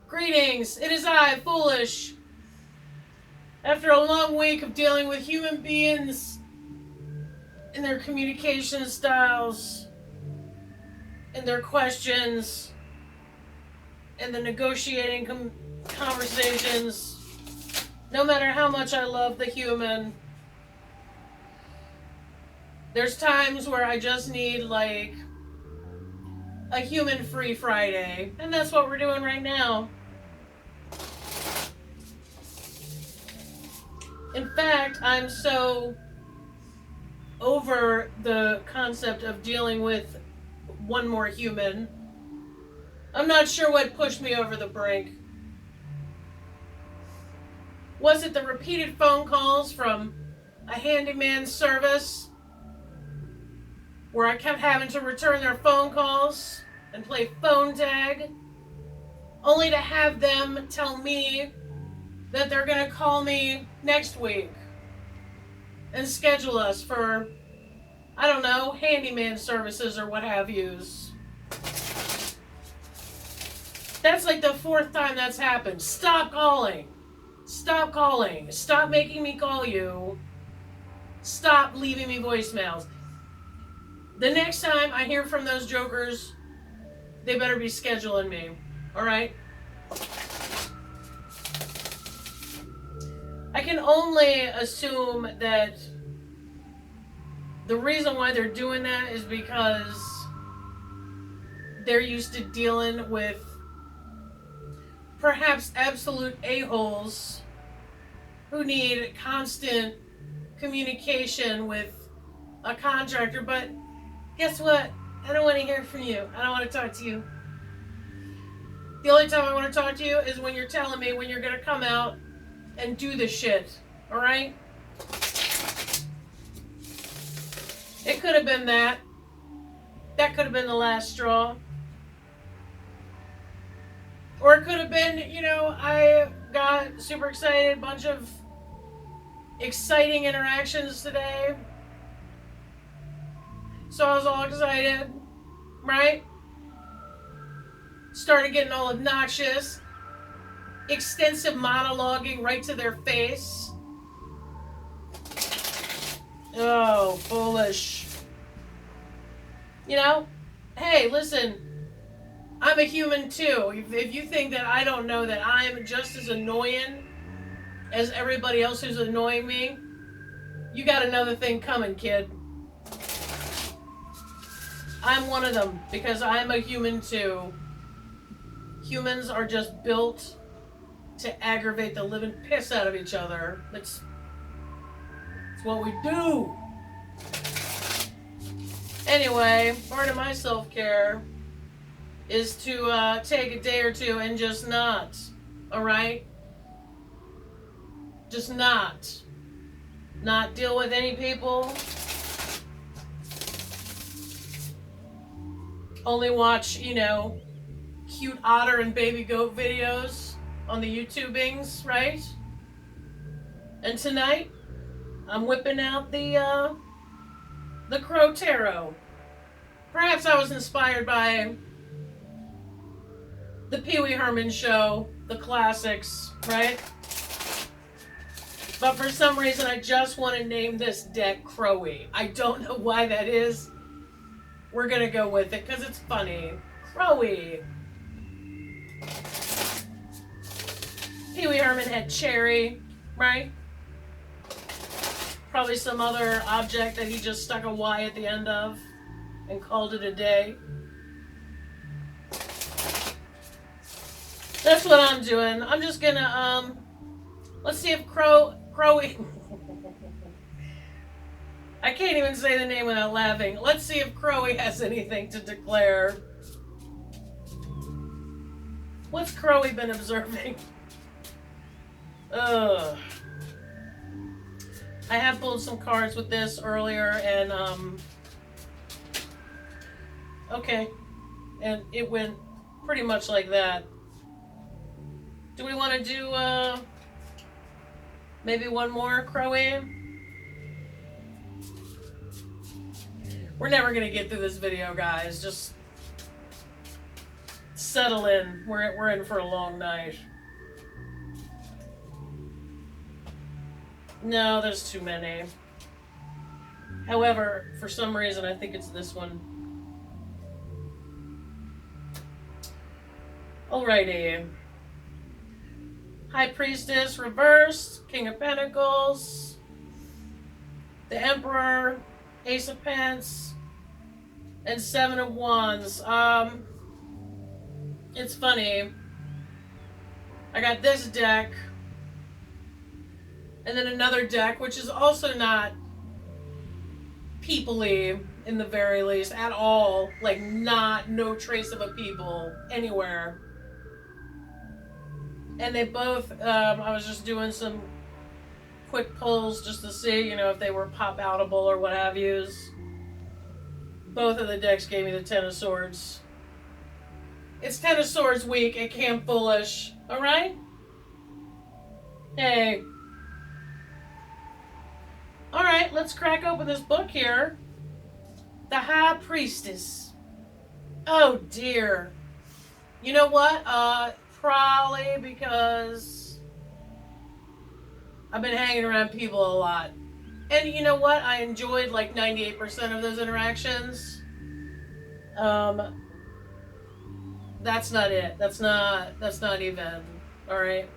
Greetings, it is I, Foolish. After a long week of dealing with human beings and their communication styles, and their questions, and the negotiating conversations, no matter how much I love the human, there's times where I just need, like, a human-free Friday. And that's what we're doing right now. In fact, I'm so over the concept of dealing with one more human. I'm not sure what pushed me over the brink. Was it the repeated phone calls from a handyman service where I kept having to return their phone calls and play phone tag, only to have them tell me that they're going to call me next week and schedule us for, I don't know, handyman services or what have yous. That's like the 4th time that's happened. Stop calling. Stop calling. Stop making me call you. Stop leaving me voicemails. The next time I hear from those jokers, they better be scheduling me. Alright? I can only assume that the reason why they're doing that is because they're used to dealing with perhaps absolute a-holes who need constant communication with a contractor. But guess what? I don't want to hear from you. I don't want to talk to you. The only time I want to talk to you is when you're telling me when you're going to come out and do the shit. Alright? It could have been that. That could have been the last straw. Or it could have been, I got super excited, bunch of exciting interactions today. So I was all excited, right? Started getting all obnoxious. Extensive monologuing right to their face. Oh, foolish. Hey, listen. I'm a human too. If you think that I don't know that I'm just as annoying as everybody else who's annoying me, you got another thing coming, kid. I'm one of them because I'm a human too. Humans are just built to aggravate the living piss out of each other. It's what we do. Anyway, part of my self-care is to take a day or two and just not. Alright? Just not. Not deal with any people. Only watch, cute otter and baby goat videos on the YouTubings, right? And tonight, I'm whipping out the Crow Tarot. Perhaps I was inspired by the Pee Wee Herman show, the classics, right? But for some reason, I just want to name this deck Crowy. I don't know why that is. We're gonna go with it because it's funny. Crowy. Pee Wee Herman had cherry, right? Probably some other object that he just stuck a Y at the end of and called it a day. That's what I'm doing. I'm just gonna, let's see if Crowy... I can't even say the name without laughing. Let's see if Crowy has anything to declare. What's Crowy been observing? Ugh. I have pulled some cards with this earlier, and, okay. And it went pretty much like that. Do we want to do, maybe one more, Crowy? We're never going to get through this video, guys. Just settle in. We're in for a long night. No, there's too many. However, for some reason, I think it's this one. Alrighty. High Priestess reversed, King of Pentacles, the Emperor, Ace of Pence, and Seven of Wands. It's funny. I got this deck, and then another deck, which is also not people-y in the very least at all. Like, no trace of a people anywhere. And they both, I was just doing some quick pulls just to see, if they were pop-outable or what have yous. Both of the decks gave me the Ten of Swords. It's Ten of Swords week at Camp Foolish, alright? Hey. Alright, let's crack open this book here. The High Priestess. Oh dear. You know what? Probably because I've been hanging around people a lot. And you know what? I enjoyed like 98% of those interactions. That's not it. That's not even. Alright.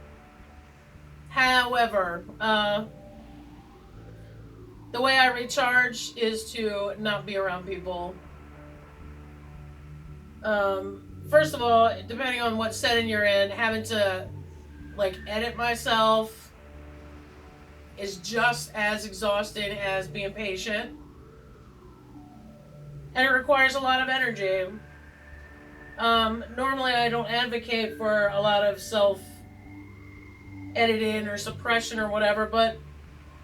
However, the way I recharge is to not be around people. First of all, depending on what setting you're in, having to edit myself is just as exhausting as being patient. And it requires a lot of energy. Normally I don't advocate for a lot of self-editing or suppression or whatever, but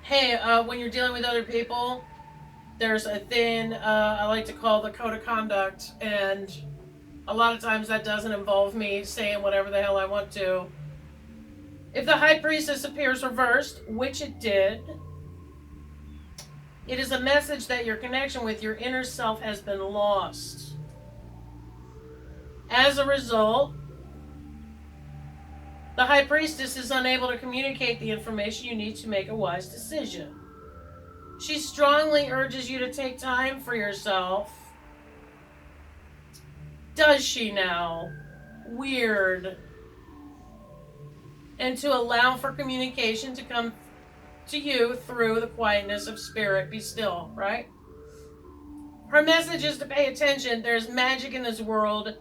hey, when you're dealing with other people, there's a thing I like to call the code of conduct, and a lot of times that doesn't involve me saying whatever the hell I want to. If the High Priestess appears reversed, which it did, it is a message that your connection with your inner self has been lost. As a result, the High Priestess is unable to communicate the information you need to make a wise decision. She strongly urges you to take time for yourself. Does she now? Weird. And to allow for communication to come to you through the quietness of spirit. Be still, right? Her message is to pay attention. There's magic in this world.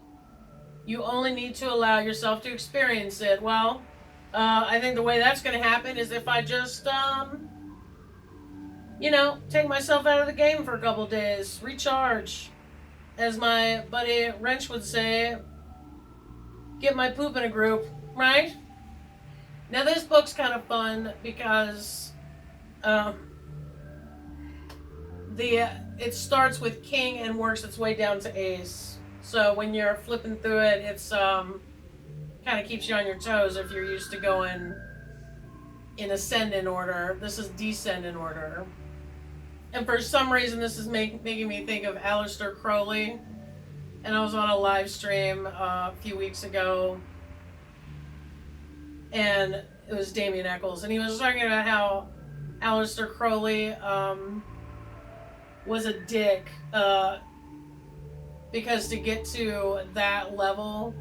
You only need to allow yourself to experience it. Well, I think the way that's going to happen is if I just, take myself out of the game for a couple days. Recharge. As my buddy Wrench would say, get my poop in a group, right? Now this book's kind of fun because it starts with King and works its way down to Ace. So when you're flipping through it, it's kind of keeps you on your toes if you're used to going in ascendant order. This is descendant order. And for some reason, this is making me think of Aleister Crowley. And I was on a live stream a few weeks ago, and it was Damien Eccles, and he was talking about how Aleister Crowley was a dick because to get to that level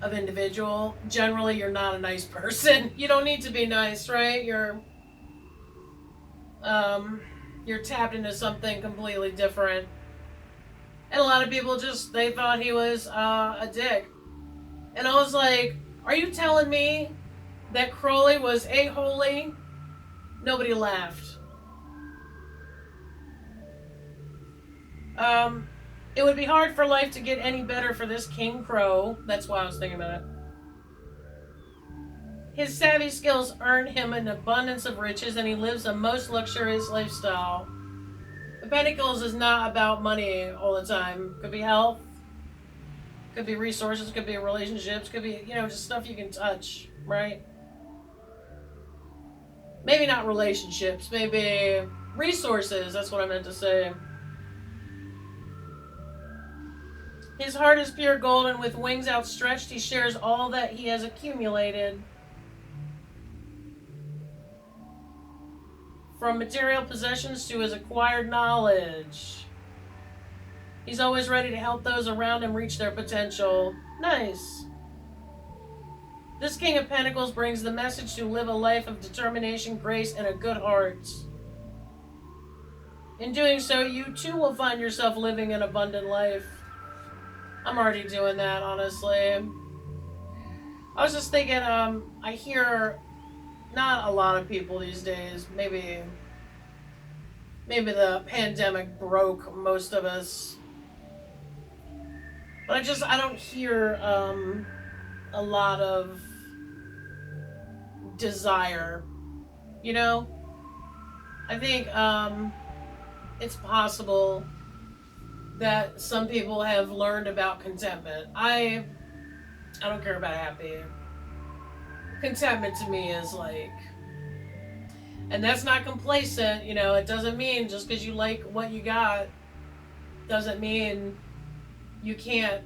of individual, generally you're not a nice person. You don't need to be nice, right? You're tapped into something completely different. And a lot of people they thought he was a dick. And I was like, are you telling me that Crowley was a-holy? Nobody laughed. It would be hard for life to get any better for this King Crow. That's why I was thinking about it. His savvy skills earn him an abundance of riches, and he lives a most luxurious lifestyle. The Pentacles is not about money all the time. Could be health, could be resources, could be relationships, could be, just stuff you can touch, right? Maybe not relationships, maybe resources, that's what I meant to say. His heart is pure gold, and with wings outstretched, he shares all that he has accumulated. From material possessions to his acquired knowledge. He's always ready to help those around him reach their potential. Nice. This King of Pentacles brings the message to live a life of determination, grace, and a good heart. In doing so, you too will find yourself living an abundant life. I'm already doing that, honestly. I was just thinking, I hear not a lot of people these days. Maybe the pandemic broke most of us. But I don't hear a lot of desire. You know? I think it's possible that some people have learned about contentment. I don't care about happy. Contentment to me is like, and that's not complacent, you know. It doesn't mean just because you like what you got doesn't mean you can't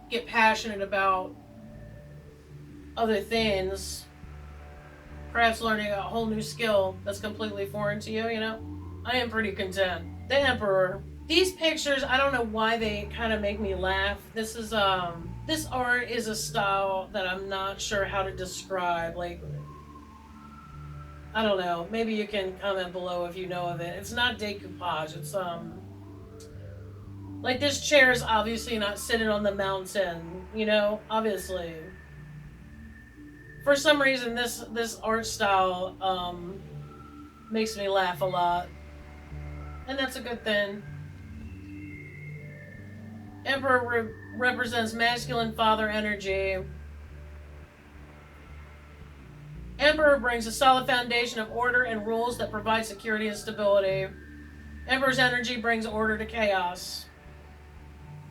get passionate about other things. Perhaps learning a whole new skill that's completely foreign to you, you know. I am pretty content. The Emperor. These pictures, I don't know why they kind of make me laugh. This art is a style that I'm not sure how to describe. Like, I don't know. Maybe you can comment below if you know of it. It's not decoupage. It's like this chair is obviously not sitting on the mountain, you know, obviously. For some reason this art style makes me laugh a lot. And that's a good thing. Emperor represents masculine father energy. Emperor brings a solid foundation of order and rules that provide security and stability. Emperor's energy brings order to chaos.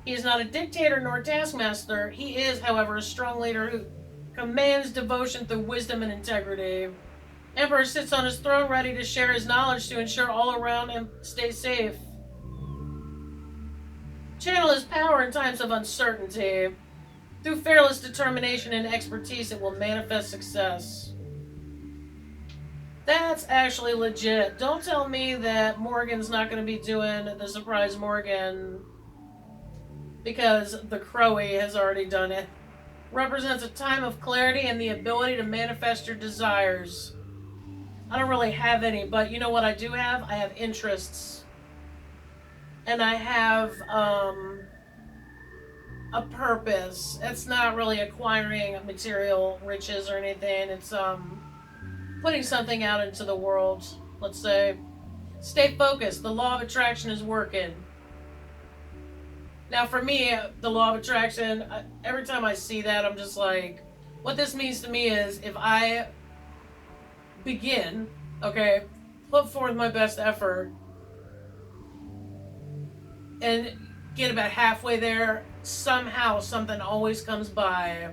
He is not a dictator nor a taskmaster. He is, however, a strong leader who commands devotion through wisdom and integrity. Emperor sits on his throne ready to share his knowledge to ensure all around him stay safe. Channel his power in times of uncertainty. Through fearless determination and expertise, it will manifest success. That's actually legit. Don't tell me that Morgan's not going to be doing the surprise Morgan because the Crowy has already done it. Represents a time of clarity and the ability to manifest your desires. I don't really have any, but you know what I do have? I have interests. And I have a purpose. It's not really acquiring material riches or anything. It's putting something out into the world, let's say. Stay focused. The law of attraction is working. Now for me, the law of attraction, every time I see that, I'm just like, what this means to me is if I begin, okay, put forth my best effort, and get about halfway there, somehow something always comes by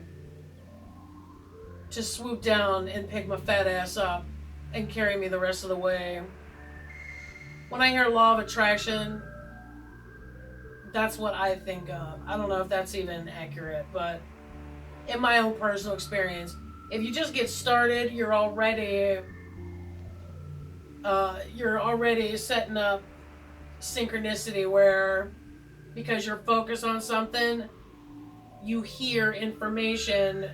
to swoop down and pick my fat ass up and carry me the rest of the way. When I hear law of attraction, that's what I think of. I don't know if that's even accurate, but in my own personal experience, if you just get started, you're already setting up synchronicity where, because you're focused on something, you hear information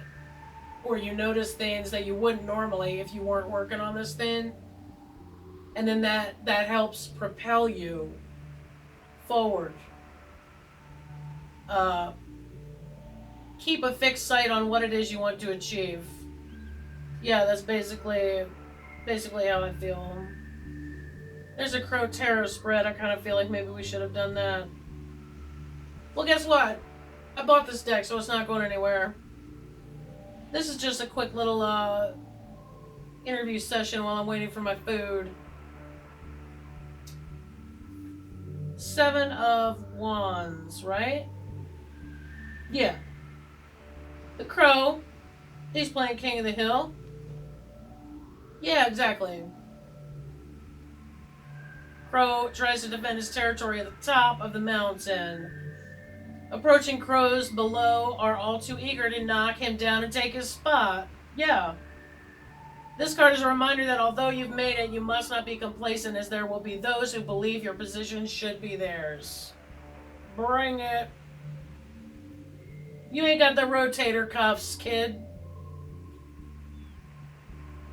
or you notice things that you wouldn't normally if you weren't working on this thing, and then that helps propel you forward. Keep a fixed sight on what it is you want to achieve. Yeah, that's basically how I feel. There's a Crow Tarot spread. I kind of feel like maybe we should have done that. Well, guess what? I bought this deck, so it's not going anywhere. This is just a quick little interview session while I'm waiting for my food. 7 of Wands, right? Yeah. The Crow, he's playing King of the Hill. Yeah, exactly. Crow tries to defend his territory at the top of the mountain. Approaching crows below are all too eager to knock him down and take his spot. Yeah. This card is a reminder that although you've made it, you must not be complacent, as there will be those who believe your position should be theirs. Bring it. You ain't got the rotator cuffs, kid.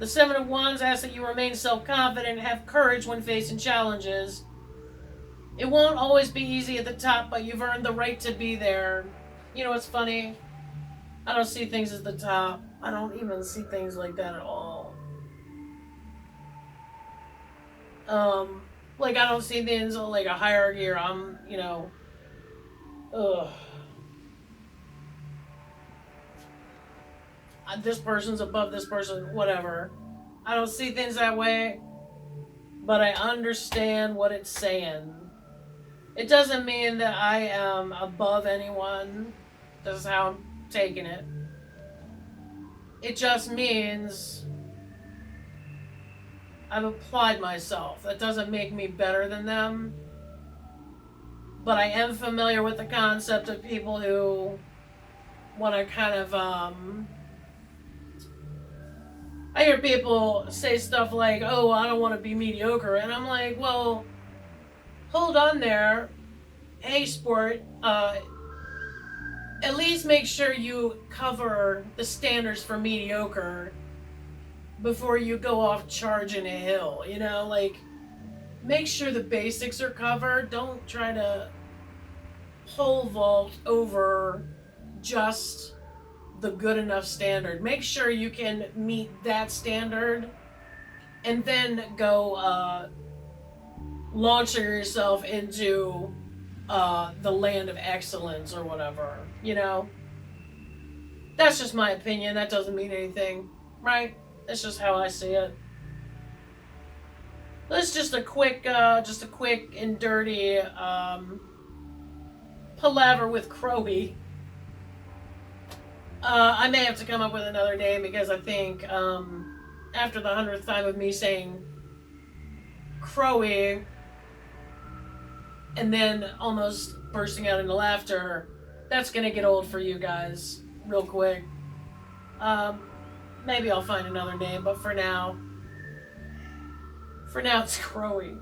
The Seven of Wands asks that you remain self-confident and have courage when facing challenges. It won't always be easy at the top, but you've earned the right to be there. You know what's funny? I don't see things at the top. I don't even see things like that at all. Like, I don't see things like a hierarchy, or I'm, this person's above this person, whatever. I don't see things that way, but I understand what it's saying. It doesn't mean that I am above anyone. This is how I'm taking it. It just means I've applied myself. That doesn't make me better than them. But I am familiar with the concept of people who want to kind of, I hear people say stuff like, oh, I don't want to be mediocre. And I'm like, well, hold on there. Hey, sport, at least make sure you cover the standards for mediocre before you go off charging a hill, like, make sure the basics are covered. Don't try to pole vault over just the good enough standard. Make sure you can meet that standard and then go launching yourself into the land of excellence or whatever, That's just my opinion. That doesn't mean anything, right? That's just how I see it. This is just a quick and dirty palaver with Crowy. I may have to come up with another name, because I think after the 100th time of me saying Crowy and then almost bursting out into laughter, that's gonna get old for you guys real quick. Maybe I'll find another name, but for now it's Crowy.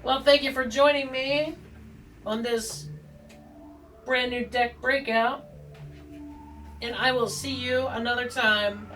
Well, thank you for joining me on this brand new deck breakout, and I will see you another time.